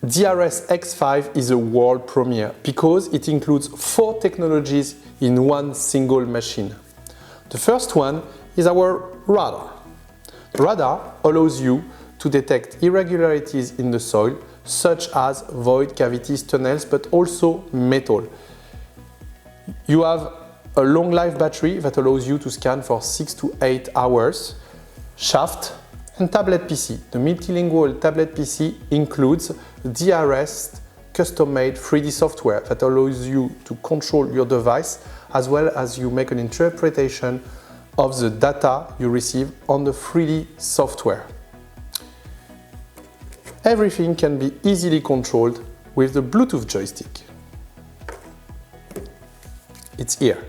DRS X5 is a world premiere because it includes 4 technologies in one single machine. The first one is our radar. The radar allows you to detect irregularities in the soil, such as void, cavities, tunnels, but also metal. You have a long life battery that allows you to scan for 6 to 8 hours, shaft, and tablet PC. The multilingual tablet PC includes DRS custom-made 3D software that allows you to control your device as well as you make an interpretation of the data you receive on the 3D software. Everything can be easily controlled with the Bluetooth joystick. It's here.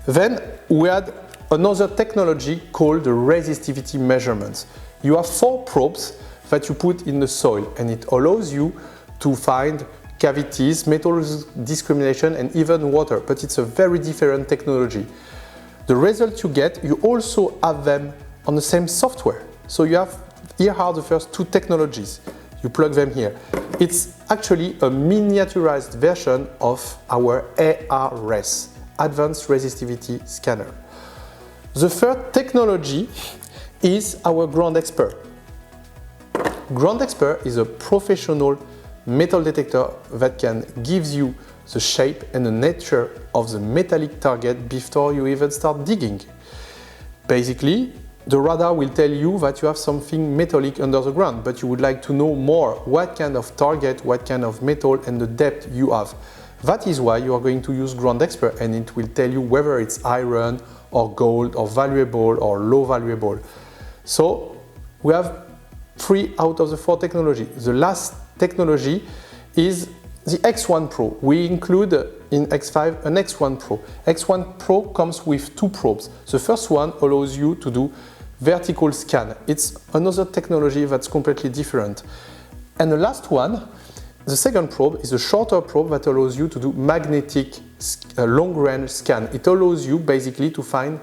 Then we had another technology called the resistivity measurements. You have 4 probes that you put in the soil and it allows you to find cavities, metal discrimination and even water, but it's a very different technology. The result you get, you also have them on the same software. So here are the first 2 technologies. You plug them here. It's actually a miniaturized version of our ARS, Advanced Resistivity Scanner. The third technology is our Ground Expert. Ground Expert is a professional metal detector that can give you the shape and the nature of the metallic target before you even start digging. Basically, the radar will tell you that you have something metallic under the ground, but you would like to know more what kind of target, what kind of metal and the depth you have. That is why you are going to use Ground Expert and it will tell you whether it's iron or gold or valuable or low valuable. So we have 3 out of the 4 technologies. The last technology is the X1 Pro. We include in X5 an X1 Pro. X1 Pro comes with 2 probes. The first one allows you to do vertical scan. It's another technology that's completely different. And the last one, the second probe, is a shorter probe that allows you to do magnetic long-range scan. It allows you basically to find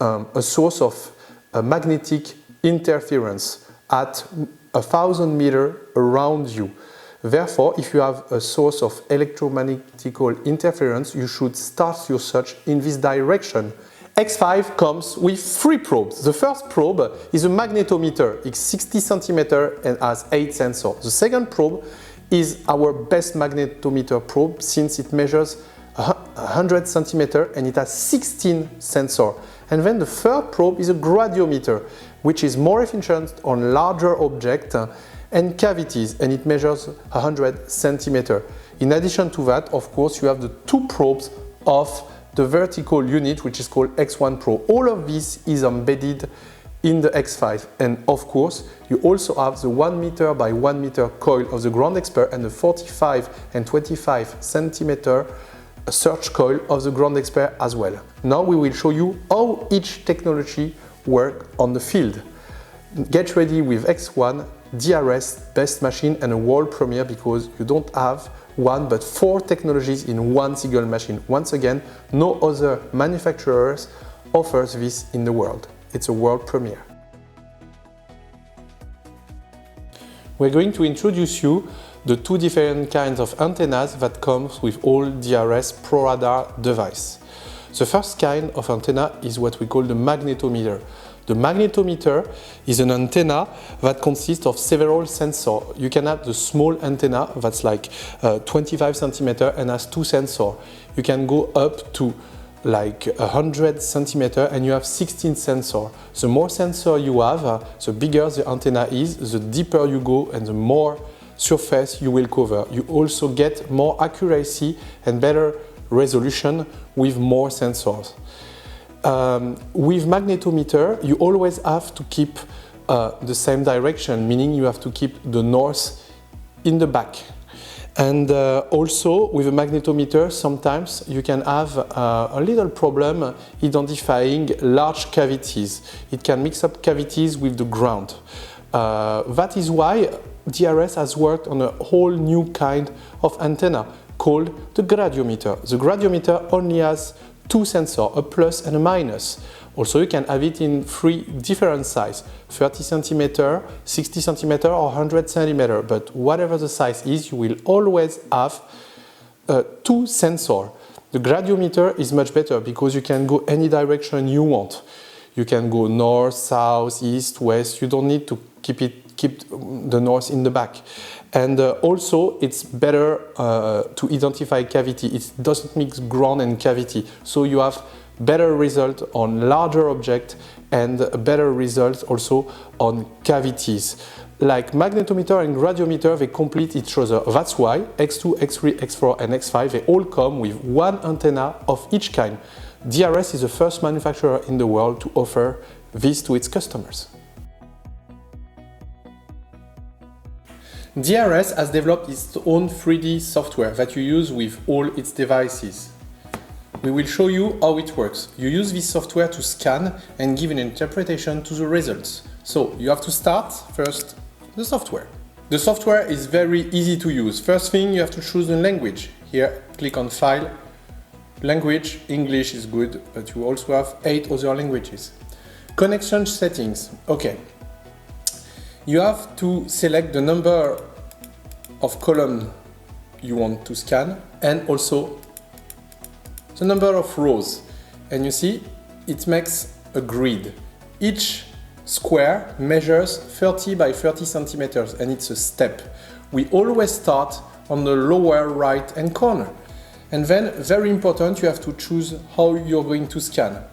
a source of magnetic interference at 1,000 meters around you. Therefore, if you have a source of electromagnetic interference, you should start your search in this direction. X5 comes with 3 probes. The first probe is a magnetometer. It's 60 centimeters and has 8 sensors. The second probe is our best magnetometer probe since it measures 100 centimeters and it has 16 sensors. And then the third probe is a gradiometer, which is more efficient on larger objects and cavities, and it measures 100 centimeters. In addition to that, of course, you have the 2 probes of the vertical unit, which is called X1 Pro. All of this is embedded in the X5, and of course you also have the 1 meter by 1 meter coil of the Ground Expert and the 45 and 25 centimeter search coil of the Ground Expert as well. Now we will show you how each technology works on the field. Get ready with X1, DRS, best machine and a world premiere because you don't have 1 but 4 technologies in one single machine. Once again, no other manufacturers offers this in the world. It's a world premiere. We're going to introduce you the 2 different kinds of antennas that comes with all DRS Pro Radar device. The first kind of antenna is what we call the magnetometer. The magnetometer is an antenna that consists of several sensors. You can have the small antenna that's like 25 centimeters and has 2 sensors. You can go up to like 100 centimeters and you have 16 sensors. The more sensor you have, the bigger the antenna is, the deeper you go and the more surface you will cover. You also get more accuracy and better resolution with more sensors. With magnetometer, you always have to keep the same direction, meaning you have to keep the north in the back. And also with a magnetometer, sometimes you can have a little problem identifying large cavities. It can mix up cavities with the ground. That is why DRS has worked on a whole new kind of antenna called the gradiometer. The gradiometer only has 2 sensors, a plus and a minus. Also, you can have it in 3 different sizes, 30 centimeter, 60 centimeter, or 100 centimeter. But whatever the size is, you will always have 2 sensors. The gradiometer is much better because you can go any direction you want. You can go north, south, east, west. You don't need to keep the north in the back. And also, it's better to identify cavity. It doesn't mix ground and cavity. So you have better result on larger objects and better results also on cavities. Like magnetometer and gradiometer, they complete each other. That's why X2, X3, X4 and X5, they all come with one antenna of each kind. DRS is the first manufacturer in the world to offer this to its customers. DRS has developed its own 3D software that you use with all its devices. We will show you how it works. You use this software to scan and give an interpretation to the results. So you have to start first the software. The software is very easy to use. First thing, you have to choose the language. Here, click on File, Language. English is good, but you also have 8 other languages. Connection settings. Okay. You have to select the number of columns you want to scan and also the number of rows. And you see, it makes a grid. Each square measures 30 by 30 centimeters and it's a step. We always start on the lower right hand corner. And then, very important, you have to choose how you're going to scan.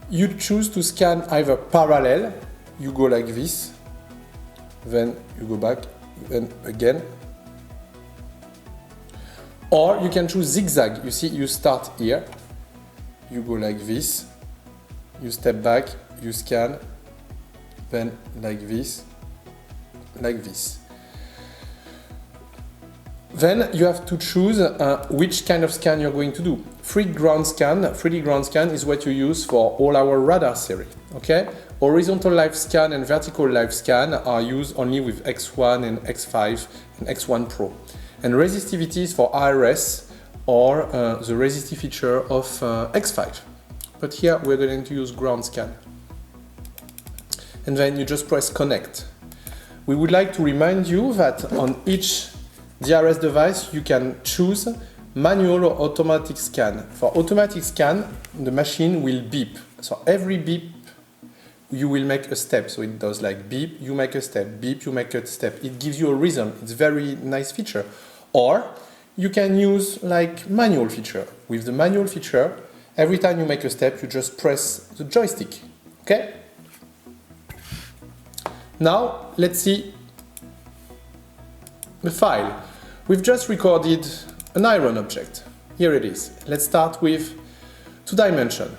You choose to scan either parallel, you go like this, then you go back, then again. Or you can choose zigzag. You see, you start here, you go like this, you step back, you scan, then like this, like this. Then you have to choose which kind of scan you're going to do. 3D ground scan is what you use for all our radar series. Okay? Horizontal live scan and vertical live scan are used only with X1 and X5 and X1 Pro. And resistivity is for IRS or the resistive feature of X5. But here we're going to use ground scan. And then you just press connect. We would like to remind you that on each DRS device you can choose manual or automatic scan. For automatic scan, the machine will beep. So every beep you will make a step. So it does like beep, you make a step, beep, you make a step. It gives you a rhythm. It's a very nice feature. Or you can use like manual feature. With the manual feature, every time you make a step, you just press the joystick. Okay? Now, let's see the file. We've just recorded an iron object. Here it is. Let's start with 2 dimension.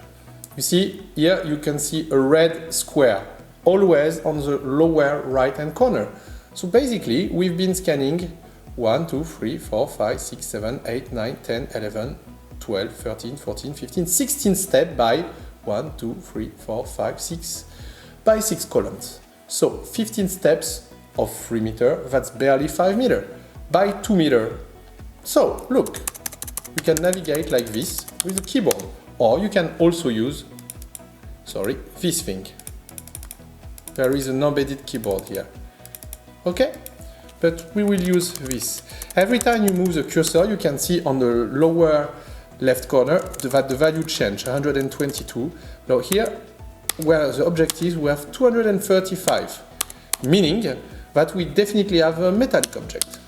You see, here you can see a red square, always on the lower right hand corner. So basically, we've been scanning 1, 2, 3, 4, 5, 6, 7, 8, 9, 10, 11, 12, 13, 14, 15, 16 steps by 1, 2, 3, 4, 5, 6 by 6 columns. So 15 steps of 3 meters, that's barely 5 meters, by 2 meters. So look, you can navigate like this with a keyboard, or you can also use, this thing. There is an embedded keyboard here. Okay? But we will use this. Every time you move the cursor, you can see on the lower left corner that the value change, 122. Now here, where the object is, we have 235, meaning that we definitely have a metallic object.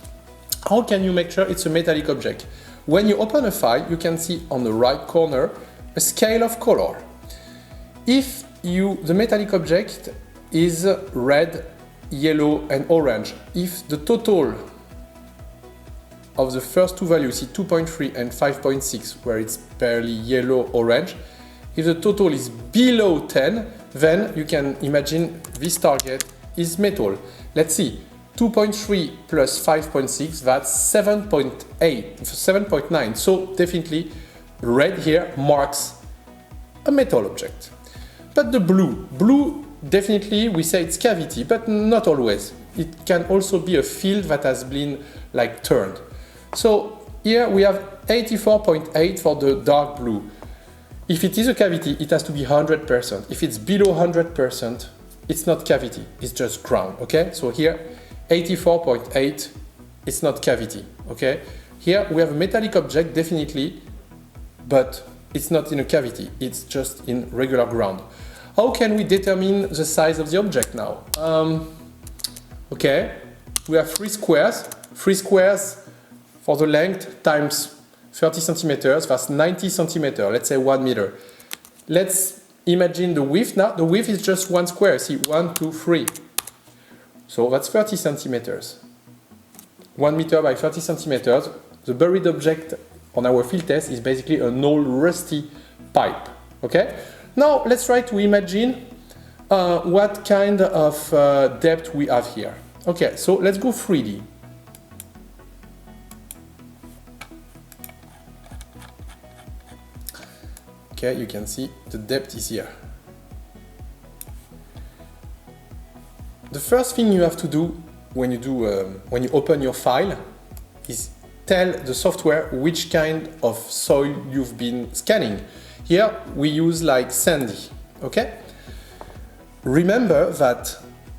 How can you make sure it's a metallic object? When you open a file, you can see on the right corner a scale of color. If the metallic object is red, yellow and orange, if the total of the first 2 values, see 2.3 and 5.6, where it's barely yellow-orange, if the total is below 10, then you can imagine this target is metal. Let's see, 2.3 plus 5.6, that's 7.9. So definitely red here marks a metal object. But the blue, definitely we say it's cavity, but not always. It can also be a field that has been like turned. So here we have 84.8 for the dark blue. If it is a cavity, it has to be 100%. If it's below 100%, it's not cavity, it's just ground, okay? So here, 84.8, it's not cavity, okay? Here we have a metallic object, definitely, but it's not in a cavity, it's just in regular ground. How can we determine the size of the object now? Okay, we have 3 squares for the length times 30 centimeters, that's 90 centimeters, let's say 1 meter. Let's imagine the width now. The width is just 1 square, see, 1, 2, 3. So that's 30 centimeters. 1 meter by 30 centimeters. The buried object on our field test is basically an old rusty pipe, okay? Now let's try to imagine what kind of depth we have here. Okay, so let's go 3D. Okay, you can see the depth is here. The first thing you have to do when you open your file is tell the software which kind of soil you've been scanning. Here we use like sandy, okay? Remember that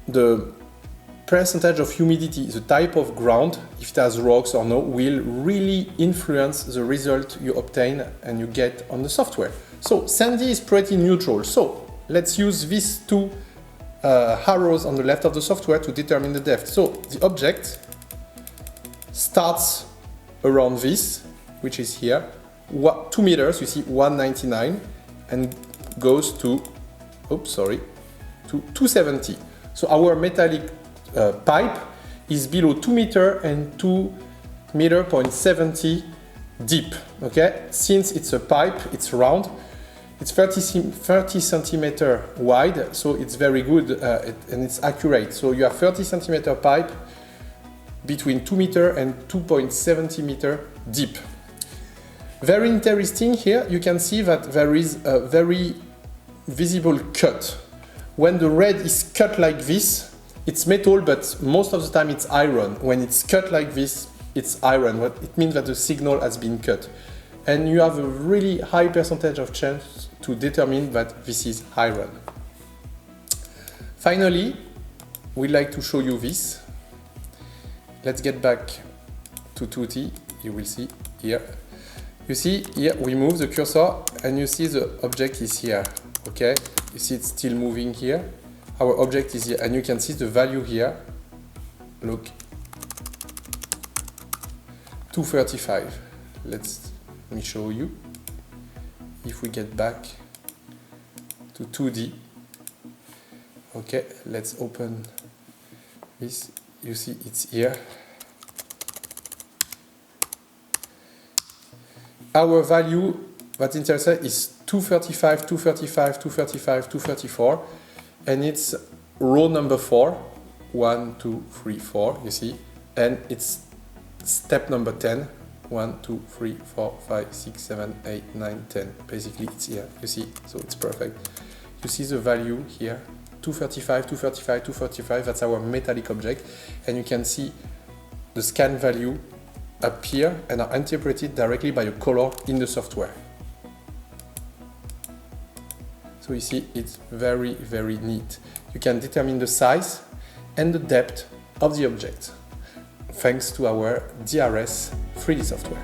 the percentage of humidity, the type of ground, if it has rocks or no, will really influence the result you obtain and you get on the software. So sandy is pretty neutral. So let's use these 2 arrows on the left of the software to determine the depth. So the object starts around this, which is here, 2 meters, you see 199, and goes to, to 270. So our metallic pipe is below 2 meter and 2 meter point 70 deep, okay? Since it's a pipe, it's round, it's 30 centimeter wide, so it's very good and it's accurate. So you have 30 centimeter pipe between 2 meter and 2.70 meter deep. Very interesting here, you can see that there is a very visible cut. When the red is cut like this, it's metal, but most of the time it's iron. When it's cut like this, it's iron. It means that the signal has been cut. And you have a really high percentage of chance to determine that this is iron. Finally, we'd like to show you this. Let's get back to 2D. You will see here. You see here we move the cursor and you see the object is here. Okay, you see it's still moving here. Our object is here and you can see the value here. Look, 235. Let me show you. If we get back to 2D, okay, let's open this. You see it's here. Our value that intercept is 235, 235, 235, 234, and it's row number 4. 1, 2, 3, 4, you see, and it's step number 10. 1, 2, 3, 4, 5, 6, 7, 8, 9, 10. Basically, it's here. You see, so it's perfect. You see the value here, 235, 235, 235. That's our metallic object, and you can see the scan value appear and are interpreted directly by a color in the software. So you see, it's very, very neat. You can determine the size and the depth of the object thanks to our DRS 3D software.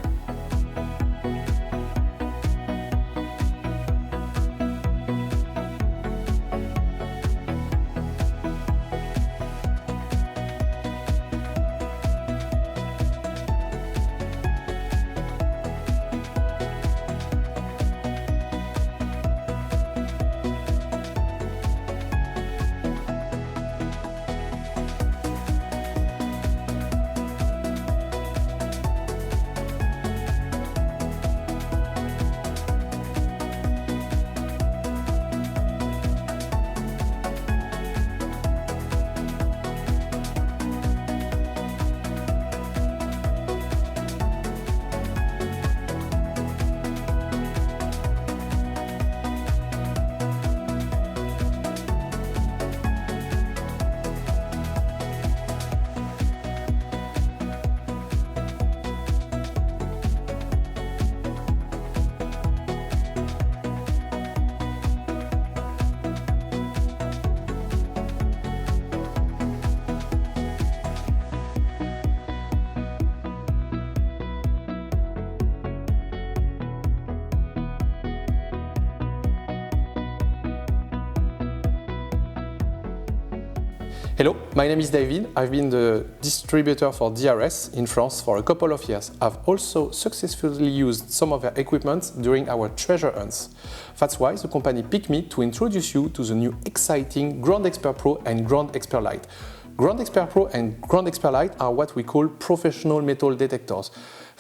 Hello, my name is David. I've been the distributor for DRS in France for a couple of years. I've also successfully used some of their equipment during our treasure hunts. That's why the company picked me to introduce you to the new exciting Grand Expert Pro and Grand Expert Lite. Grand Expert Pro and Grand Expert Lite are what we call professional metal detectors.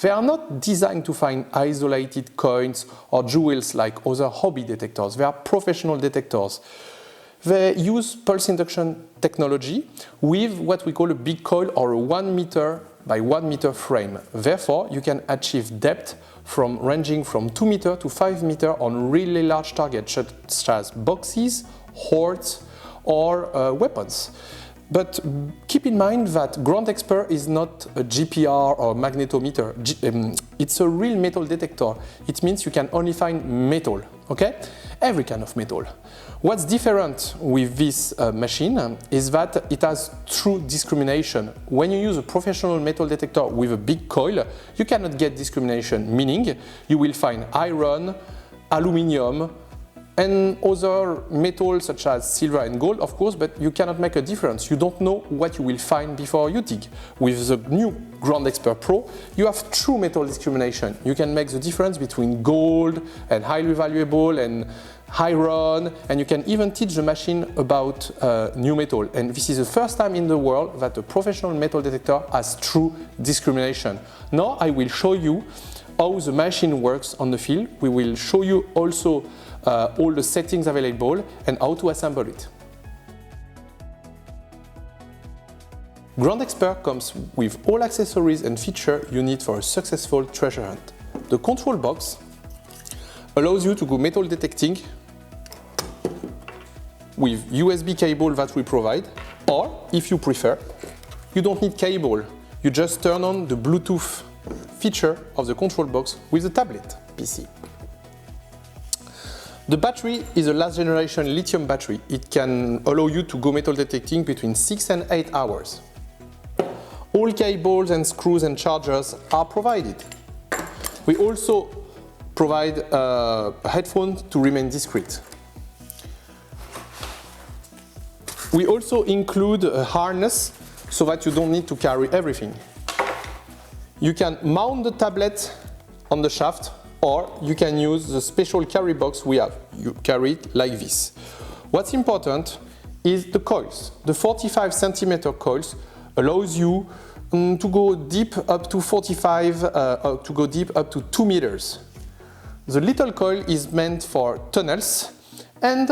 They are not designed to find isolated coins or jewels like other hobby detectors. They are professional detectors. They use pulse induction technology with what we call a big coil or a 1 meter by 1 meter frame. Therefore, you can achieve depth ranging from 2 meter to 5 meter on really large targets such as boxes, hoards, or weapons. But keep in mind that Grand Expert is not a GPR or magnetometer. It's a real metal detector. It means you can only find metal, okay? Every kind of metal. What's different with this machine is that it has true discrimination. When you use a professional metal detector with a big coil, you cannot get discrimination, meaning you will find iron, aluminium, and other metals such as silver and gold, of course, but you cannot make a difference. You don't know what you will find before you dig. With the new Grand Expert Pro, you have true metal discrimination. You can make the difference between gold and highly valuable and iron, and you can even teach the machine about new metal. And this is the first time in the world that a professional metal detector has true discrimination. Now I will show you how the machine works on the field. We will show you also all the settings available and how to assemble it. Grand Expert comes with all accessories and features you need for a successful treasure hunt. The control box allows you to go metal detecting with USB cable that we provide, or if you prefer, you don't need cable. You just turn on the Bluetooth feature of the control box with the tablet PC. The battery is a last generation lithium battery. It can allow you to go metal detecting between 6 and 8 hours. All cables and screws and chargers are provided. We also provide a headphone to remain discreet. We also include a harness so that you don't need to carry everything. You can mount the tablet on the shaft, or you can use the special carry box we have. You carry it like this. What's important is the coils. The 45 centimeter coils allows you to go deep up to 2 meters. The little coil is meant for tunnels and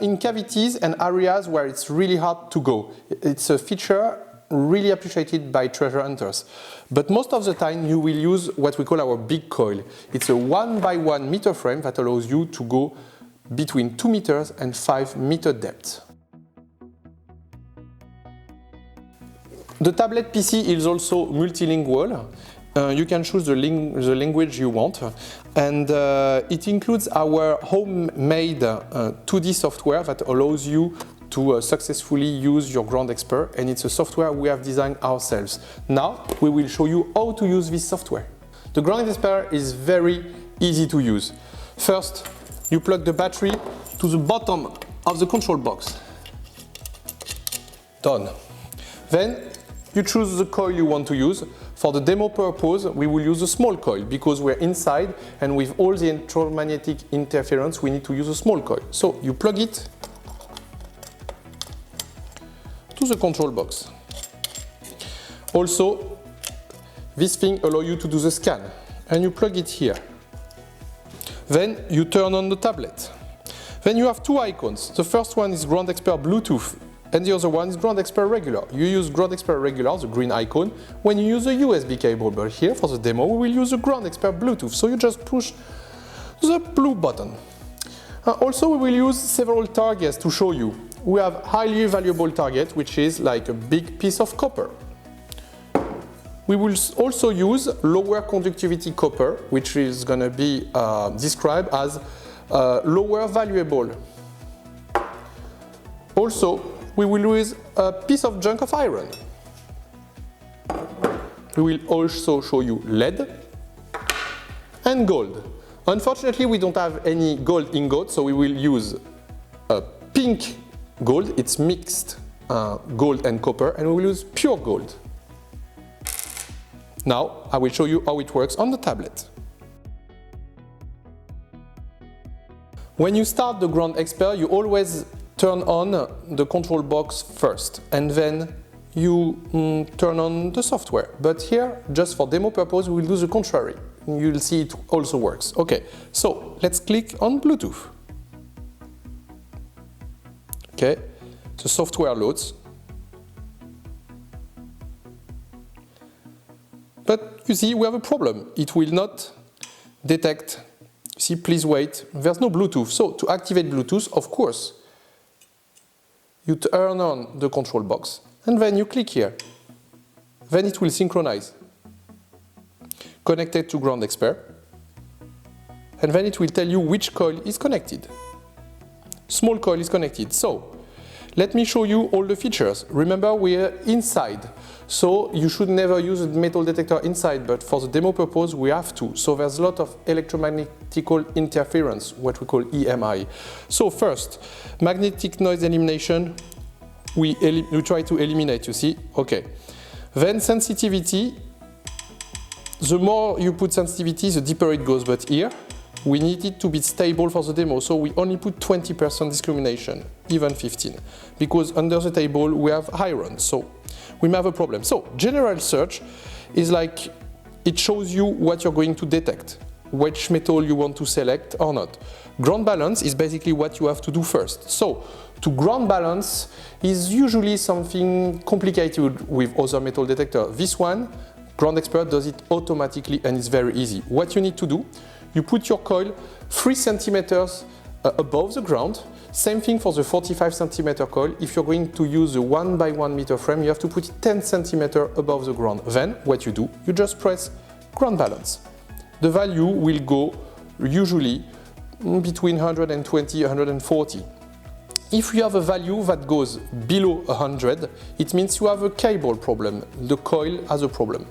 in cavities and areas where it's really hard to go. It's a feature really appreciated by treasure hunters. But most of the time you will use what we call our big coil. It's a 1 by 1 meter frame that allows you to go between 2 meters and 5 meter depth. The tablet PC is also multilingual. You can choose the language you want, and it includes our homemade 2D software that allows you to successfully use your Grand Expert, and it's a software we have designed ourselves. Now we will show you how to use this software. The Grand Expert is very easy to use. First, you plug the battery to the bottom of the control box. Done. Then you choose the coil you want to use. For the demo purpose, we will use a small coil because we're inside, and with all the electromagnetic interference we need to use a small coil. So you plug it to the control box. Also, this thing allows you to do the scan, and you plug it here. Then you turn on the tablet. Then you have two icons. The first one is Grand Expert Bluetooth, and the other one is Grand Expert Regular. You use Grand Expert Regular, the green icon, when you use a USB cable, but here for the demo we will use the Grand Expert Bluetooth, so you just push the blue button. Also we will use several targets to show you. We have highly valuable target, which is like a big piece of copper. We will also use lower conductivity copper, which is going to be described as lower valuable. Also, we will use a piece of junk of iron. We will also show you lead and gold. Unfortunately, we don't have any gold ingot, so we will use a pink gold. It's mixed gold and copper, and we will use pure gold. Now I will show you how it works on the tablet. When you start the Ground Expert, you always turn on the control box first, and then you turn on the software. But here, just for demo purpose, we will do the contrary. You'll see it also works. Okay, so let's click on Bluetooth. Okay, the software loads. But you see, we have a problem. It will not detect. See, please wait. There's no Bluetooth. So to activate Bluetooth, of course, you turn on the control box and then you click here. Then it will synchronize. Connected to Ground Expert. And then it will tell you which coil is connected. Small coil is connected. So let me show you all the features. Remember, we're inside. So you should never use a metal detector inside, but for the demo purpose, we have to. So there's a lot of electromagnetical interference, what we call EMI. So first, magnetic noise elimination, we try to eliminate, you see, okay. Then sensitivity, the more you put sensitivity, the deeper it goes, but here, we need it to be stable for the demo, so we only put 20% discrimination, even 15, because under the table we have iron, so we may have a problem. So general search is like, it shows you what you're going to detect, which metal you want to select or not. Ground balance is basically what you have to do first. So to ground balance is usually something complicated with other metal detector. This one, Ground Expert does it automatically and it's very easy. What you need to do, you put your coil 3 centimeters above the ground. Same thing for the 45 centimeter coil. If you're going to use a 1 by 1 meter frame, you have to put it 10 centimeters above the ground. Then what you do, you just press ground balance. The value will go usually between 120 and 140. If you have a value that goes below 100, it means you have a cable problem. The coil has a problem.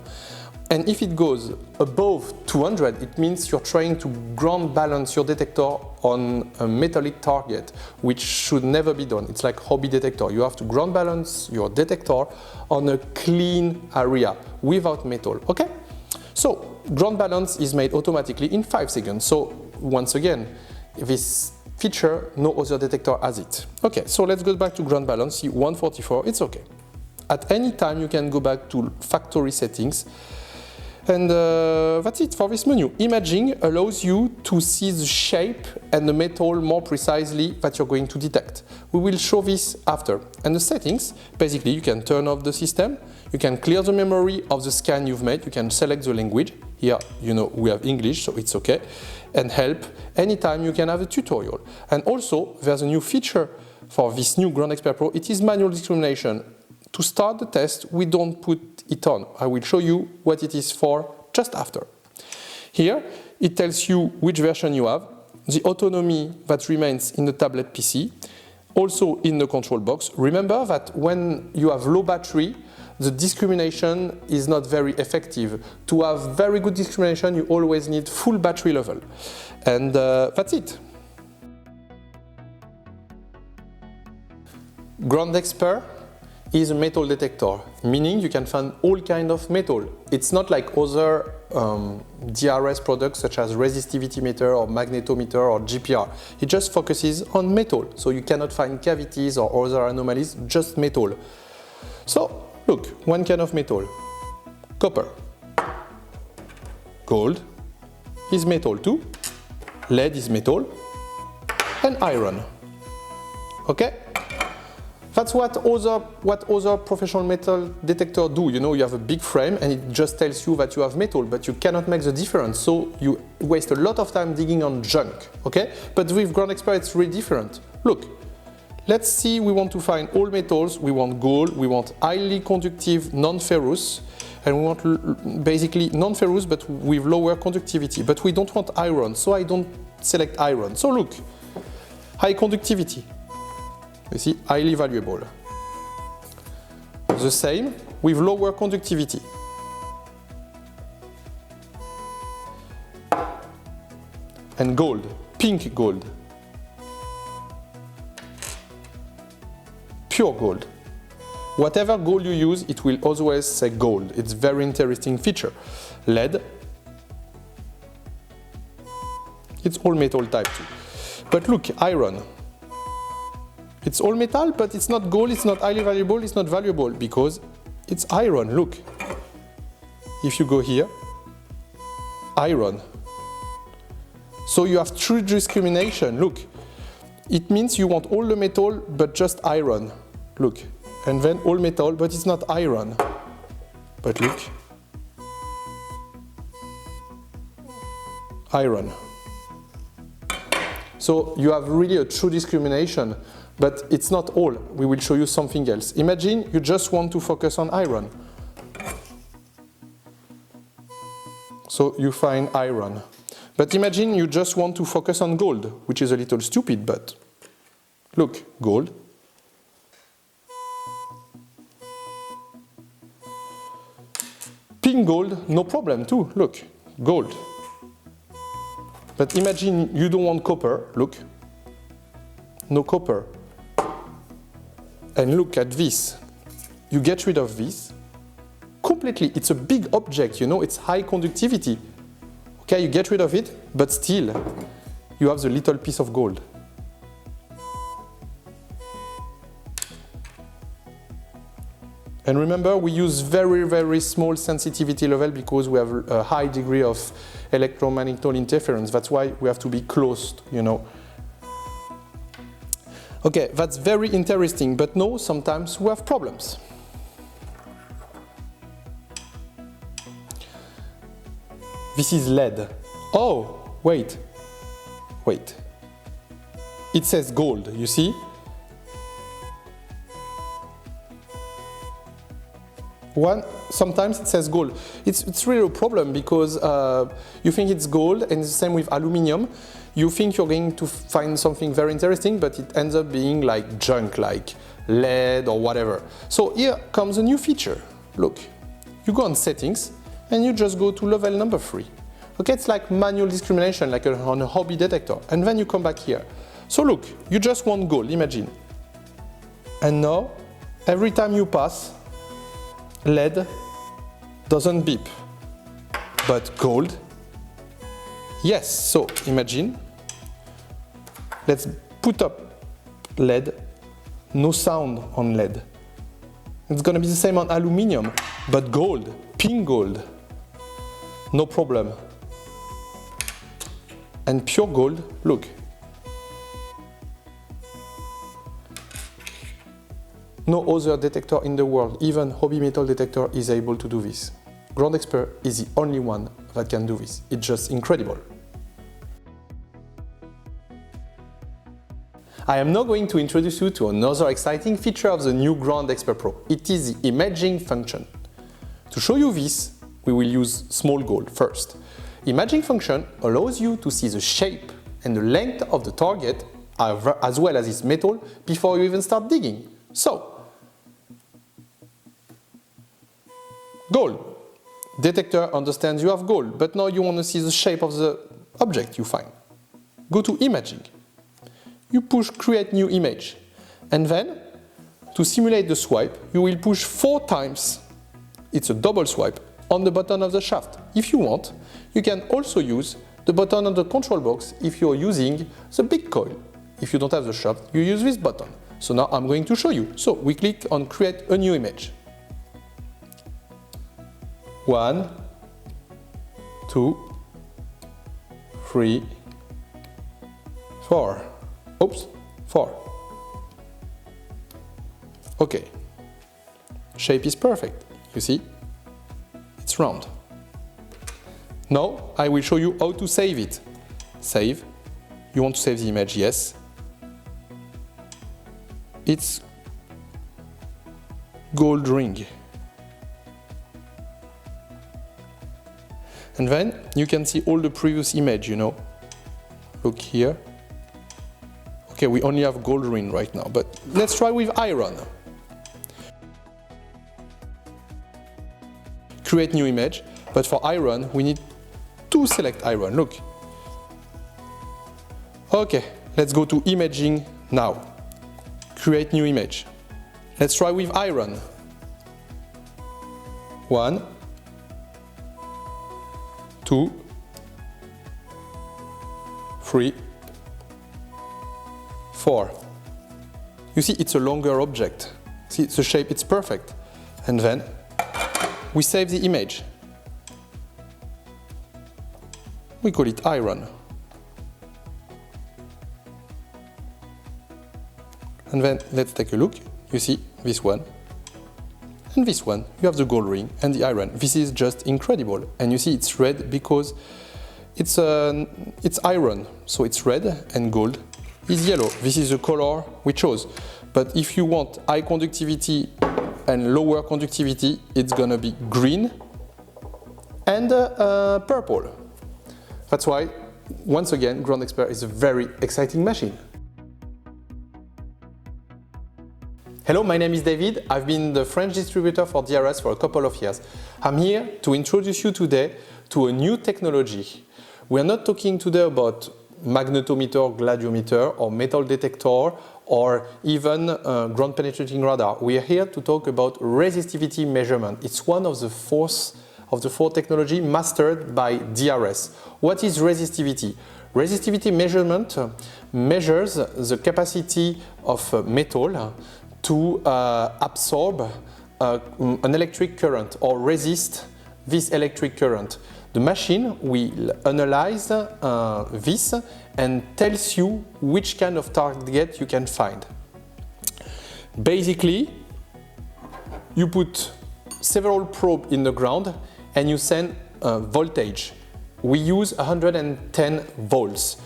And if it goes above 200, it means you're trying to ground balance your detector on a metallic target, which should never be done. It's like hobby detector. You have to ground balance your detector on a clean area without metal, okay? So ground balance is made automatically in 5 seconds. So once again, this feature, no other detector has it. Okay, so let's go back to ground balance, see 144, it's okay. At any time you can go back to factory settings. And that's it for this menu. Imaging allows you to see the shape and the metal more precisely that you're going to detect. We will show this after. And the settings, basically you can turn off the system, you can clear the memory of the scan you've made, you can select the language. Here, you know, we have English, so it's okay. And help, anytime you can have a tutorial. And also, there's a new feature for this new Ground Expert Pro, it is manual discrimination. To start the test, we don't put it on. I will show you what it is for just after. Here, it tells you which version you have, the autonomy that remains in the tablet PC, also in the control box. Remember that when you have low battery, the discrimination is not very effective. To have very good discrimination, you always need full battery level. And that's it. Ground Expert is a metal detector, meaning you can find all kinds of metal. It's not like other DRS products such as resistivity meter or magnetometer or GPR. It just focuses on metal, so you cannot find cavities or other anomalies, just metal. So look, one kind of metal, copper. Gold is metal too, lead is metal, and iron. Okay? That's what other professional metal detectors do. You know, you have a big frame and it just tells you that you have metal, but you cannot make the difference. So you waste a lot of time digging on junk, okay? But with Ground Expert, it's really different. Look, let's see, we want to find all metals. We want gold, we want highly conductive non-ferrous, and we want basically non-ferrous but with lower conductivity. But we don't want iron, so I don't select iron. So look, high conductivity. You see, highly valuable. The same with lower conductivity. And gold, pink gold. Pure gold. Whatever gold you use, it will always say gold. It's a very interesting feature. Lead, it's all metal type too. But look, iron. It's all metal, but it's not gold, it's not highly valuable, it's not valuable because it's iron. Look, if you go here, iron. So you have true discrimination. Look, it means you want all the metal but just iron. Look, and then all metal but it's not iron. But look, iron. So you have really a true discrimination, but it's not all. We will show you something else. Imagine you just want to focus on iron. So you find iron. But imagine you just want to focus on gold, which is a little stupid, but look, gold. Pink gold, no problem too, look, gold. But imagine you don't want copper, look, no copper. And look at this, you get rid of this completely. It's a big object, you know, it's high conductivity. Okay, you get rid of it, but still you have the little piece of gold. And remember, we use very, very small sensitivity level because we have a high degree of electromagnetic interference. That's why we have to be close, you know. Okay, that's very interesting, but no, sometimes we have problems. This is lead. Oh, wait. It says gold, you see? Sometimes it says gold. It's really a problem because you think it's gold, and it's the same with aluminium. You think you're going to find something very interesting, but it ends up being like junk, like lead or whatever. So here comes a new feature. Look, you go on settings, and you just go to level number 3. Okay, it's like manual discrimination, like on a hobby detector. And then you come back here. So look, you just want gold, imagine. And now, every time you pass, lead doesn't beep. But gold, yes. So imagine, let's put up lead, no sound on lead. It's gonna be the same on aluminium, but gold, pink gold, no problem. And pure gold, look. No other detector in the world, even hobby metal detector, is able to do this. Ground Expert is the only one that can do this. It's just incredible. I am now going to introduce you to another exciting feature of the new Ground Expert Pro. It is the imaging function. To show you this, we will use small gold first. Imaging function allows you to see the shape and the length of the target as well as its metal before you even start digging. So, gold. Detector understands you have gold, but now you want to see the shape of the object you find. Go to imaging. You push create new image. And then, to simulate the swipe, you will push 4 times, it's a double swipe, on the button of the shaft. If you want, you can also use the button on the control box if you're using the big coil. If you don't have the shaft, you use this button. So now I'm going to show you. So we click on create a new image. 1, 2, 3, 4. Oops, 4. Okay. Shape is perfect, you see? It's round. Now I will show you how to save it. Save. You want to save the image? Yes. It's gold ring. And then you can see all the previous image, you know. Look here. Okay, we only have gold ring right now, but let's try with iron. Create new image, but for iron we need to select iron. Look. Okay, let's go to imaging now. Create new image. Let's try with iron. 1, 2, 3, 4. You see, it's a longer object. See, the shape, it's perfect. And then we save the image. We call it iron. And then let's take a look. You see this one and this one. You have the gold ring and the iron. This is just incredible. And you see it's red because it's iron. So it's red and gold is yellow. This is the color we chose. But if you want high conductivity and lower conductivity, it's gonna be green and purple. That's why, once again, Ground Expert is a very exciting machine. Hello, my name is David. I've been the French distributor for DRS for a couple of years. I'm here to introduce you today to a new technology. We are not talking today about magnetometer, gladiometer, or metal detector, or even ground penetrating radar. We are here to talk about resistivity measurement. It's one of the four technology mastered by DRS. What is resistivity? Resistivity measurement measures the capacity of metal to absorb an electric current or resist this electric current. The machine will analyze this and tells you which kind of target you can find. Basically, you put several probes in the ground and you send voltage. We use 110 volts.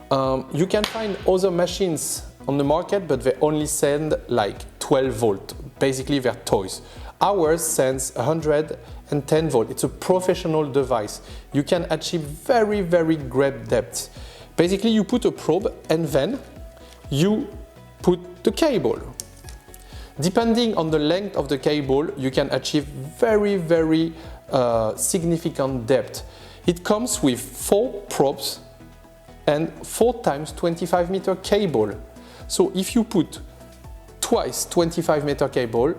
You can find other machines on the market, but they only send like 12 volt. Basically, they're toys. Ours sends 110 volt. It's a professional device. You can achieve very, very great depth. Basically, you put a probe and then you put the cable. Depending on the length of the cable, you can achieve very, very significant depth. It comes with 4 probes and 4 times 25 meter cable. So if you put twice 25 meter cable,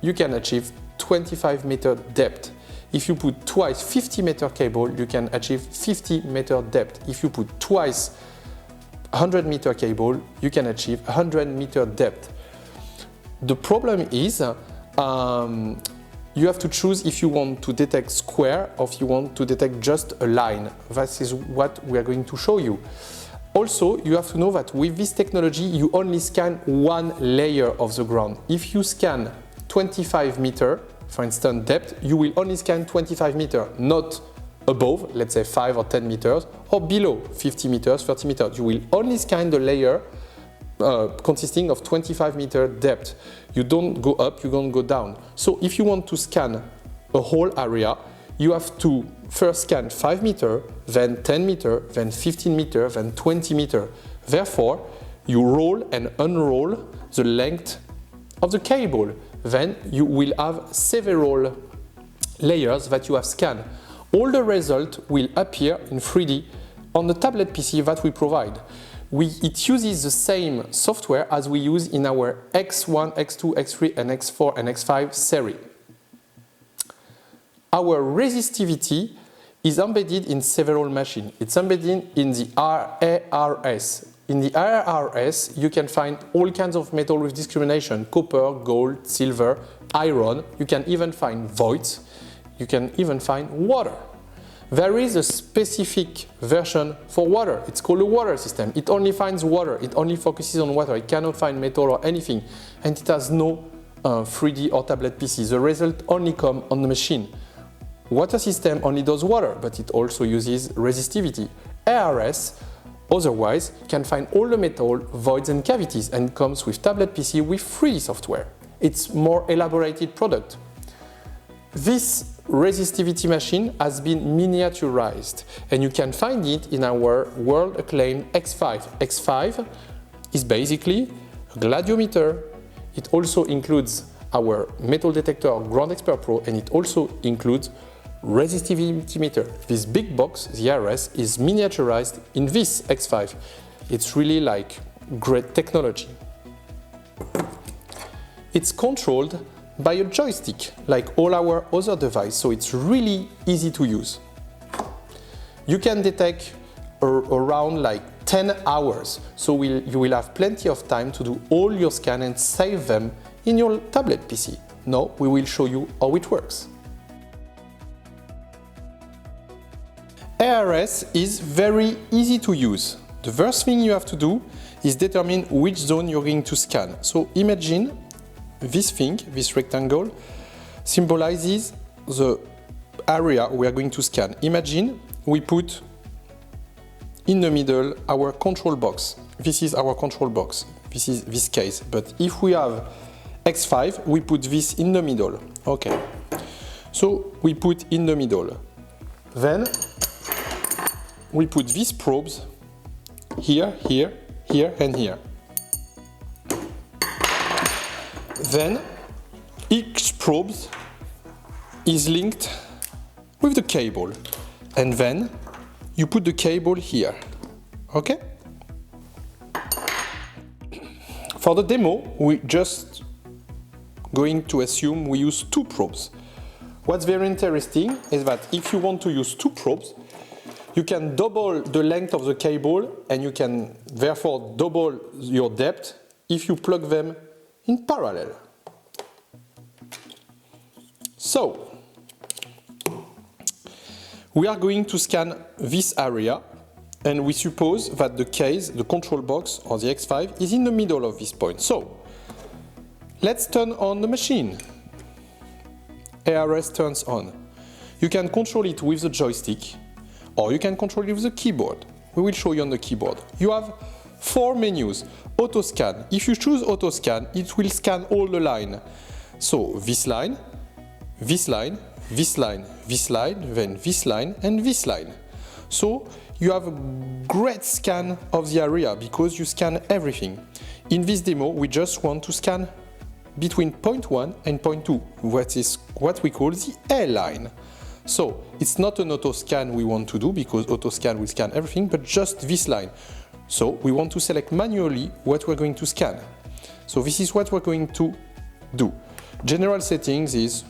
you can achieve 25 meter depth. If you put twice 50 meter cable, you can achieve 50 meter depth. If you put twice 100 meter cable, you can achieve 100 meter depth. The problem is you have to choose if you want to detect square or if you want to detect just a line. That is what we are going to show you. Also, you have to know that with this technology, you only scan one layer of the ground. If you scan 25 meter, for instance, depth, you will only scan 25 meter, not above, let's say 5 or 10 meters, or below 50 meters, 30 meters. You will only scan the layer consisting of 25 meter depth. You don't go up, you don't go down. So if you want to scan a whole area, you have to first scan 5 meter, then 10 meter, then 15 meter, then 20 meter. Therefore, you roll and unroll the length of the cable. Then you will have several layers that you have scanned. All the results will appear in 3D on the tablet PC that we provide. It uses the same software as we use in our X1, X2, X3, and X4 and X5 series. Our resistivity is embedded in several machines. It's embedded in the ARS. In the ARS, you can find all kinds of metal with discrimination: copper, gold, silver, iron. You can even find voids. You can even find water. There is a specific version for water. It's called a water system. It only finds water. It only focuses on water. It cannot find metal or anything. And it has no 3D or tablet PC. The result only comes on the machine. Water system only does water, but it also uses resistivity. ARS, otherwise, can find all the metal, voids and cavities, and comes with tablet PC with free software. It's more elaborated product. This resistivity machine has been miniaturized, and you can find it in our world-acclaimed X5. X5 is basically a gladiometer. It also includes our metal detector Ground Expert Pro, and it also includes resistivity meter. This big box, the RS, is miniaturized in this X5. It's really like great technology. it's controlled by a joystick, like all our other devices, so it's really easy to use. You can detect around like 10 hours, so you will have plenty of time to do all your scans and save them in your tablet PC. Now we will show you how it works. ARS is very easy to use. The first thing you have to do is determine which zone you're going to scan. So imagine this thing, this rectangle, symbolizes the area we are going to scan. Imagine we put in the middle our control box. This is our control box. This is this case. But if we have X5, we put this in the middle. Okay. So we put in the middle. Then we put these probes here, here, here, and here. Then each probe is linked with the cable, and then you put the cable here. Okay? For the demo, we just going to assume we use 2 probes. What's very interesting is that if you want to use 2 probes, you can double the length of the cable and you can therefore double your depth if you plug them in parallel. So, we are going to scan this area and we suppose that the case, the control box or the X5 is in the middle of this point. So, let's turn on the machine. ARS turns on. You can control it with the joystick or you can control it with the keyboard. We will show you on the keyboard. You have 4 menus. Auto scan. If you choose auto scan, it will scan all the line. So this line, this line, this line, this line, then this line and this line. So you have a great scan of the area because you scan everything. In this demo, we just want to scan between point 1 and point 2, what is what we call the A line. So it's not an auto scan we want to do because auto scan will scan everything, but just this line. So we want to select manually what we're going to scan. So this is what we're going to do. General settings is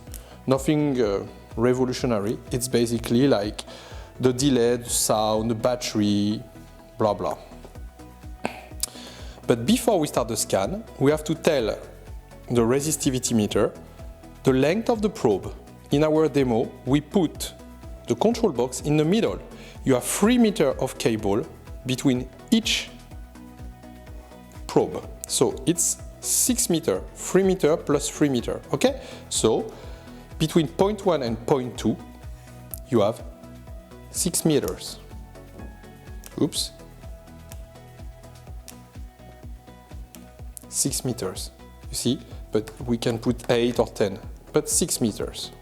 nothing revolutionary. It's basically like the delay, the sound, the battery, blah blah. But before we start the scan, we have to tell the resistivity meter the length of the probe. In our demo, we put the control box in the middle. You have 3 meters of cable between each probe. So it's 6 meters, 3 meters plus 3 meters, okay? So between point 1 and point 2, you have 6 meters. Oops. 6 meters, you see? But we can put 8 or 10, but 6 meters.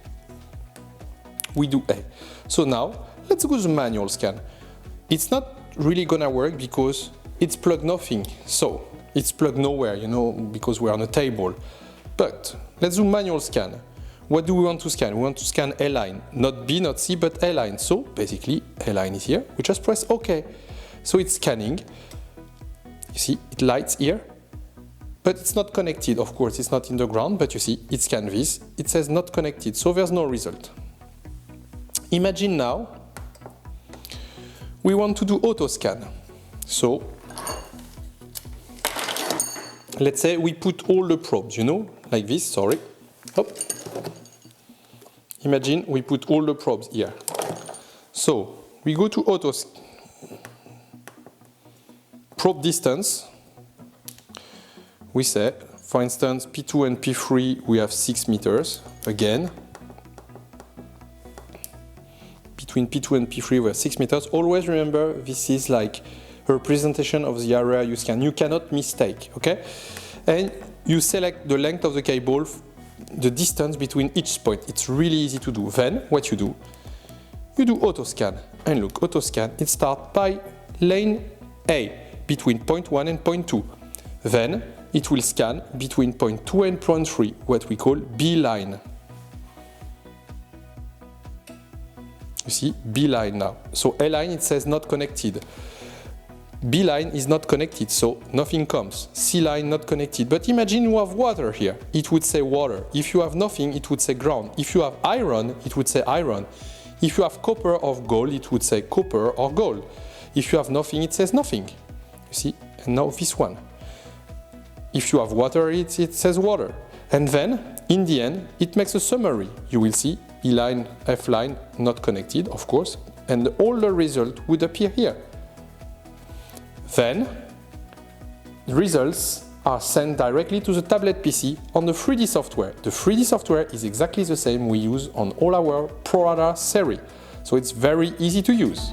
We do A. So now, let's go to the manual scan. It's not really gonna work because it's plugged nothing. So, it's plugged nowhere, you know, because we're on a table. But, let's do manual scan. What do we want to scan? We want to scan A line. Not B, not C, but A line. So, basically, A line is here. We just press OK. So, it's scanning. You see, it lights here. But it's not connected, of course, it's not in the ground, but you see, it scans this. It says not connected, so there's no result. Imagine now, we want to do auto scan. So, let's say we put all the probes, you know, like this, sorry. Hop. Imagine we put all the probes here. So, we go to auto probe distance. We say, for instance, P2 and P3, we have 6 meters, again. Between P2 and P3 we have 6 meters. Always remember, this is like a representation of the area you scan. You cannot mistake, okay? And you select the length of the cable, the distance between each point. It's really easy to do. Then, what you do auto scan. And look, auto scan, it starts by lane A, between point 1 and point 2. Then, it will scan between point 2 and point 3, what we call B line. You see, B line now. So A line, it says not connected. B line is not connected, so nothing comes. C line not connected. But imagine you have water here. It would say water. If you have nothing, it would say ground. If you have iron, it would say iron. If you have copper or gold, it would say copper or gold. If you have nothing, it says nothing. You see? And now this one. If you have water, it says water. And then, in the end, it makes a summary. You will see E line, F line not connected, of course, and all the result would appear here. Then, the results are sent directly to the tablet PC on the 3D software. The 3D software is exactly the same we use on all our ProRadar series, so it's very easy to use.